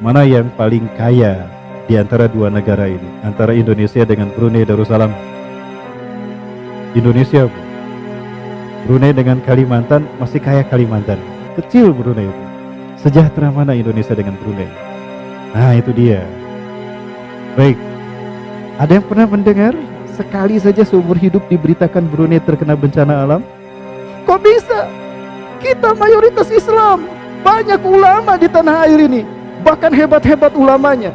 Mana yang paling kaya di antara dua negara ini, antara Indonesia dengan Brunei Darussalam? Indonesia, Bu. Brunei dengan Kalimantan, masih kaya Kalimantan. Kecil Brunei, Bu. Sejahtera mana Indonesia dengan Brunei? Nah, itu dia. Baik, ada yang pernah mendengar sekali saja seumur hidup diberitakan Brunei terkena bencana alam? Kok bisa? Kita mayoritas Islam, banyak ulama di tanah air ini, bahkan hebat-hebat ulamanya.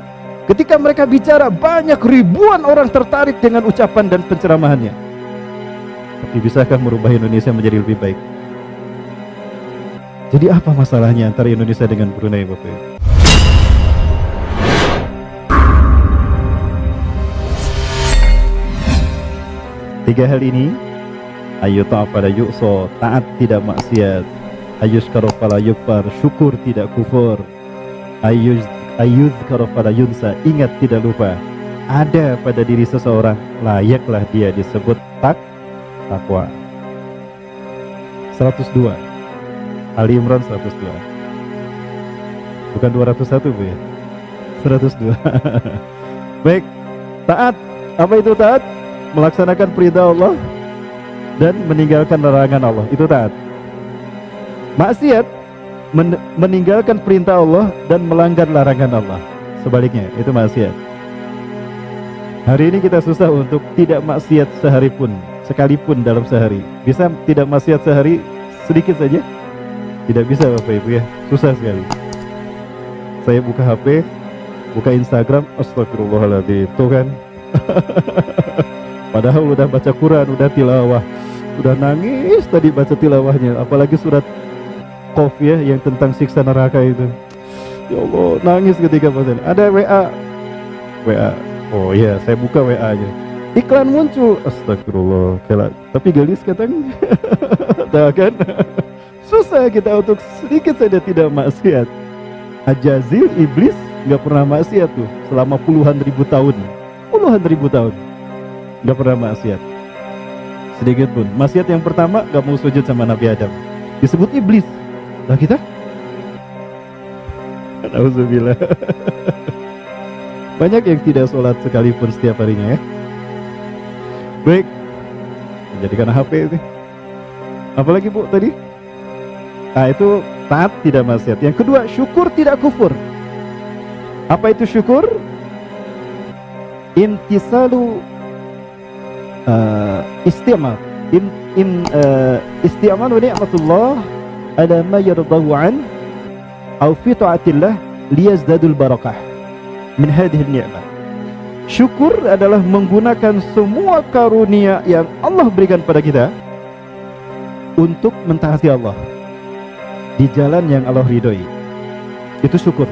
Ketika mereka bicara, banyak ribuan orang tertarik dengan ucapan dan penceramahannya. Tapi bisakah merubah Indonesia menjadi lebih baik? Jadi apa masalahnya antara Indonesia dengan Brunei, Bapak? Tiga hal ini, ayu ta'afala yu'so, taat tidak maksiat, ayushkaro fala yukfar, syukur tidak kufur, ayuzkaro fala yunsa, ingat tidak lupa. Ada pada diri seseorang, layaklah dia disebut takwa. 102 Ali Imran 102, bukan 201, Bu, ya, 102. Baik, taat. Apa itu taat? Melaksanakan perintah Allah dan meninggalkan larangan Allah, itu taat. Maksiat, meninggalkan perintah Allah dan melanggar larangan Allah, sebaliknya itu maksiat. Hari ini kita susah untuk tidak maksiat sehari pun, sekalipun dalam sehari. Bisa tidak maksiat sehari sedikit saja? Tidak bisa, Bapak Ibu, ya, susah sekali. Saya buka HP, buka Instagram, astagfirullahaladzim, tuh kan. Padahal udah baca Quran, udah tilawah, udah nangis tadi baca tilawahnya, apalagi surat Qaf, ya, yang tentang siksa neraka itu. Ya Allah, nangis ketika baca. Ada WA. Oh iya, saya buka WA-nya. Iklan muncul, astagfirullah, tapi gelis katanya. Tahu kan? Susah kita untuk sedikit saja tidak maksiat. Ajazil, iblis nggak pernah maksiat tuh selama puluhan ribu tahun. Nggak pernah maksiat sedikit pun. Maksiat yang pertama, nggak mau sujud sama Nabi Adam, disebut iblis. Nah kita, Alhamdulillah. Banyak yang tidak sholat sekalipun setiap harinya, ya. Baik, menjadikan HP itu. Apalagi, Bu, tadi? Nah, itu taat tidak maksiat. Yang kedua, syukur tidak kufur. Apa itu syukur? Intisalu isti'mal isti'mal wa ni'matullah ala ma yardahu an aw fi ta'atillah liyazdadul barakah min hadhihi ni'mah. Syukur adalah menggunakan semua karunia yang Allah berikan pada kita untuk mentaati Allah di jalan yang Allah ridhoi. Itu syukur,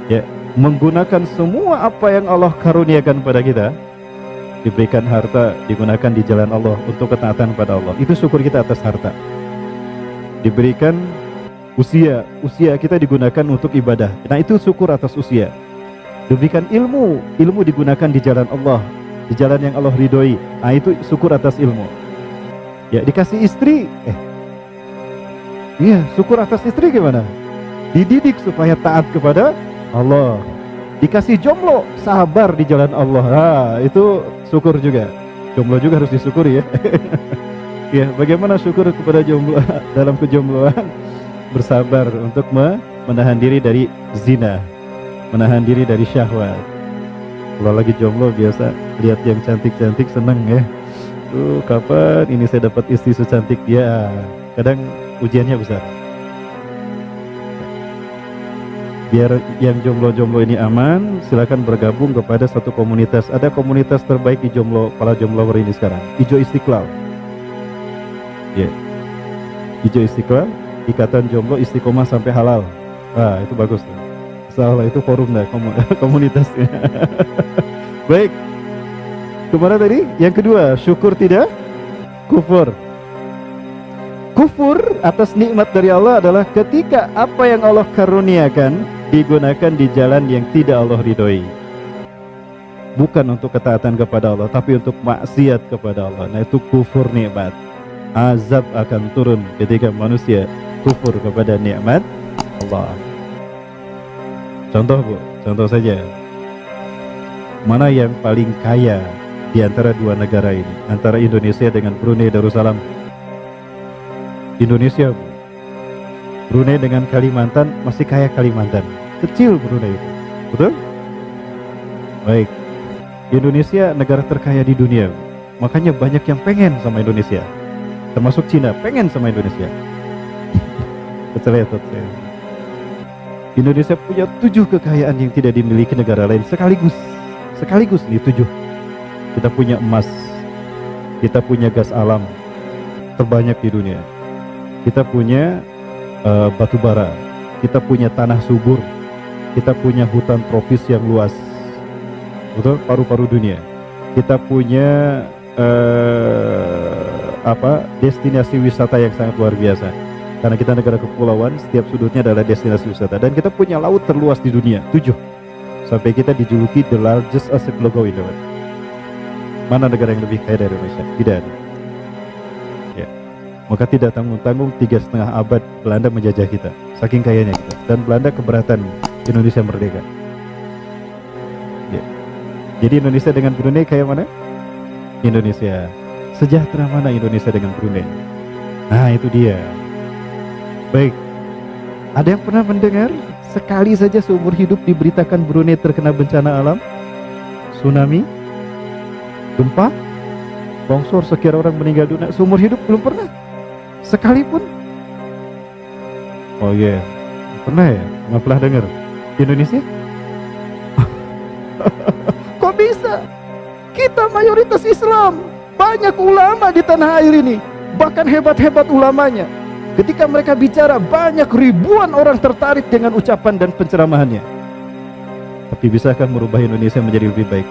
ya, menggunakan semua apa yang Allah karuniakan pada kita, diberikan harta, digunakan di jalan Allah untuk ketaatan pada Allah. Itu syukur kita atas harta. Diberikan usia kita digunakan untuk ibadah. Nah, itu syukur atas usia. Diberikan ilmu digunakan di jalan Allah, di jalan yang Allah ridhoi. Nah, itu syukur atas ilmu. Ya, dikasih istri, iya, syukur atas istri gimana? Dididik supaya taat kepada Allah. Dikasih jomblo, sabar di jalan Allah. Nah, itu syukur juga. Jomblo juga harus disyukuri, ya. Ya, bagaimana syukur kepada jomblo dalam kejombloan? Bersabar untuk menahan diri dari zina, menahan diri dari syahwat. Kalau lagi jomblo biasa lihat yang cantik-cantik seneng, ya. Tuh, kapan ini saya dapat istri secantik dia? Kadang ujiannya besar. Biar yang jomblo-jomblo ini aman, silakan bergabung kepada satu komunitas. Ada komunitas terbaik di para jomblower ini sekarang, Hijau Istiqlal. Ya, Hijau Istiqlal, Ikatan Jomblo Istiqomah sampai Halal. Wah, itu bagus tuh. Salah, itu forum komunitasnya. Baik, kemana tadi? Yang kedua, syukur tidak kufur. Kufur atas nikmat dari Allah adalah ketika apa yang Allah karuniakan digunakan di jalan yang tidak Allah ridhoi. Bukan untuk ketaatan kepada Allah, tapi untuk maksiat kepada Allah. Nah, itu kufur nikmat. Azab akan turun ketika manusia kufur kepada nikmat Allah. Contoh Bu, contoh saja. Mana yang paling kaya di antara dua negara ini, antara Indonesia dengan Brunei Darussalam? Indonesia Bu. Brunei dengan Kalimantan, masih kaya Kalimantan. Kecil Brunei itu. Betul? Baik. Indonesia negara terkaya di dunia. Makanya banyak yang pengen sama Indonesia. Termasuk Cina, pengen sama Indonesia. Keceletot saya. Indonesia punya 7 kekayaan yang tidak dimiliki negara lain sekaligus. Sekaligus nih 7. Kita punya emas, kita punya gas alam terbanyak di dunia, kita punya batu bara, kita punya tanah subur, kita punya hutan tropis yang luas, betul, paru-paru dunia. Kita punya destinasi wisata yang sangat luar biasa. Karena kita negara kepulauan, setiap sudutnya adalah destinasi wisata. Dan kita punya laut terluas di dunia, 7. Sampai kita dijuluki the largest archipelago in the world. Mana negara yang lebih kaya dari Indonesia? Tidak ada. Ya. Maka tidak tanggung-tanggung 3,5 abad Belanda menjajah kita, saking kayanya kita. Dan Belanda keberatan Indonesia merdeka. Ya. Jadi Indonesia dengan Brunei kayak mana? Indonesia. Sejahtera mana Indonesia dengan Brunei? Nah itu dia. Baik. Ada yang pernah mendengar sekali saja seumur hidup diberitakan Brunei terkena bencana alam? Tsunami? Gempa? Longsor sekian orang meninggal dunia? Seumur hidup belum pernah? Sekalipun? Oh iya, pernah ya? Nggak pernah dengar? Di Indonesia? Kok bisa? Kita mayoritas Islam, banyak ulama di tanah air ini, bahkan hebat-hebat ulamanya. Ketika mereka bicara, banyak ribuan orang tertarik dengan ucapan dan penceramahannya. Tapi bisakah merubah Indonesia menjadi lebih baik?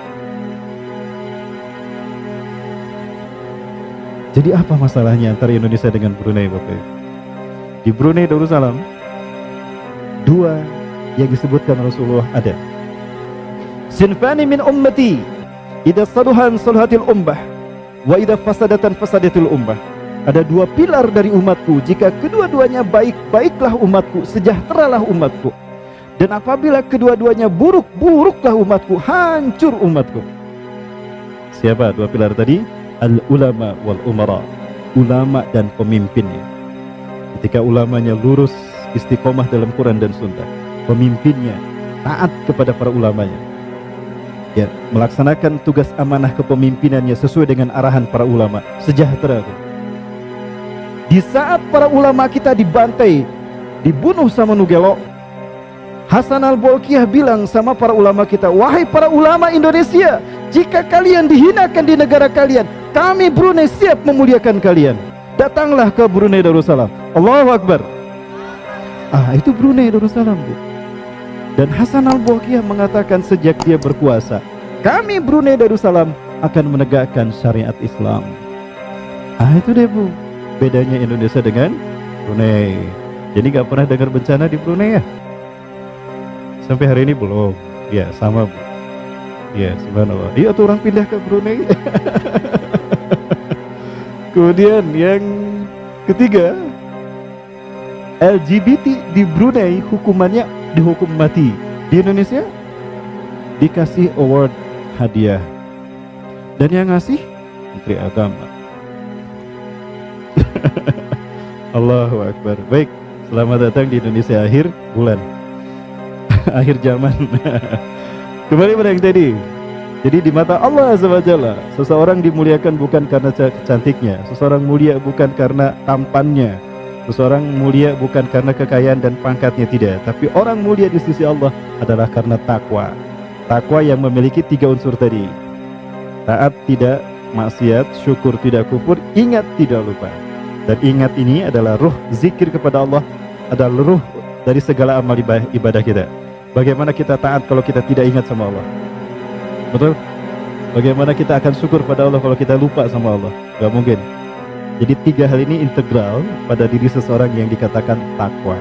Jadi apa masalahnya antara Indonesia dengan Brunei, Bapak? Di Brunei Darussalam, 2 yang disebutkan Rasulullah ada. Sinfani min ummati, idza saduhan salahatil ummah, wa idza fasadatan fasadatil ummah. Ada 2 pilar dari umatku, jika kedua-duanya baik, baiklah umatku, sejahteralah umatku. Dan apabila kedua-duanya buruk, buruklah umatku, hancur umatku. Siapa 2 pilar tadi? Al-ulama wal umara, ulama dan pemimpinnya. Ketika ulamanya lurus, istiqomah dalam Quran dan Sunnah, pemimpinnya taat kepada para ulamanya, ya, melaksanakan tugas amanah kepemimpinannya sesuai dengan arahan para ulama, sejahtera. Di saat para ulama kita dibantai, dibunuh sama Nugelo, Hasan al-Bolkiah bilang sama para ulama kita, wahai para ulama Indonesia, jika kalian dihinakan di negara kalian, kami Brunei siap memuliakan kalian. Datanglah ke Brunei Darussalam. Allahu Akbar. Itu Brunei Darussalam, Bu. Dan Hasan al-Bolkiah mengatakan sejak dia berkuasa, kami Brunei Darussalam akan menegakkan syariat Islam. Itu deh, Bu, bedanya Indonesia dengan Brunei. Jadi gak pernah dengar bencana di Brunei ya? Sampai hari ini belum. Ya sama, Bu. Ya subhanallah. Iya tuh orang pindah ke Brunei. Kemudian yang ketiga, LGBT di Brunei hukumannya dihukum mati. Di Indonesia dikasih award hadiah. Dan yang ngasih Menteri Agama. Allahu Akbar. Baik, selamat datang di Indonesia akhir bulan. Akhir zaman. Kembali pada yang tadi. Jadi di mata Allah Azza wa Jalla, seseorang dimuliakan bukan karena cantiknya, seseorang mulia bukan karena tampannya, seseorang mulia bukan karena kekayaan dan pangkatnya, tidak. Tapi orang mulia di sisi Allah adalah karena takwa. Takwa yang memiliki 3 unsur tadi. Taat tidak maksiat, syukur tidak kufur, ingat tidak lupa. Dan ingat ini adalah ruh zikir kepada Allah, adalah ruh dari segala amal ibadah kita. Bagaimana kita taat kalau kita tidak ingat sama Allah? Betul? Bagaimana kita akan syukur pada Allah kalau kita lupa sama Allah? Gak mungkin. Jadi 3 hal ini integral pada diri seseorang yang dikatakan takwa.